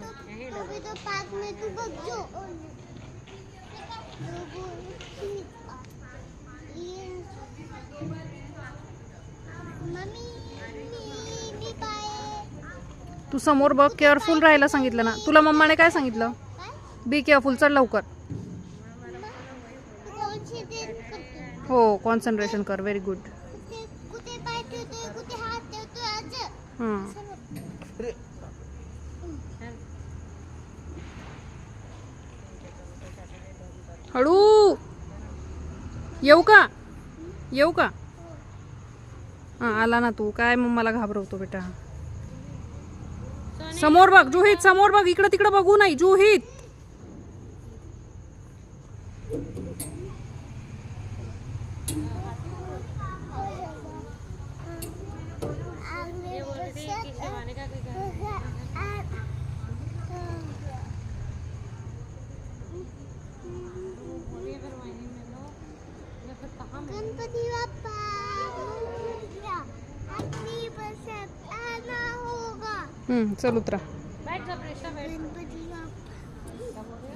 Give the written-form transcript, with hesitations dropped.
अभी तो पार्क में तू बच्चो मम्मी मी पाय तू समोर बघ, केअरफुल राहायला सांगितलं ना तुला. मम्माने काय सांगितलं? बी केअरफुल, चढ लवकर. कौन सी देर करते हो, कॉन्सन्ट्रेशन कर. Very good. कुठे पाय ठेवतोय कुठे हात ठेवतोय आज हां, हळू. येऊ का? येऊ का? हां, आला ना तू. काय मम्माला घाबरवतो बेटा. समोर बघ जुहित, समोर बघ. इकडं तिकडं बघू नाही जुहित. गणपति बाप्पा अपनी बरसात आना होगा. चल उतरा. गणपति बाप्पा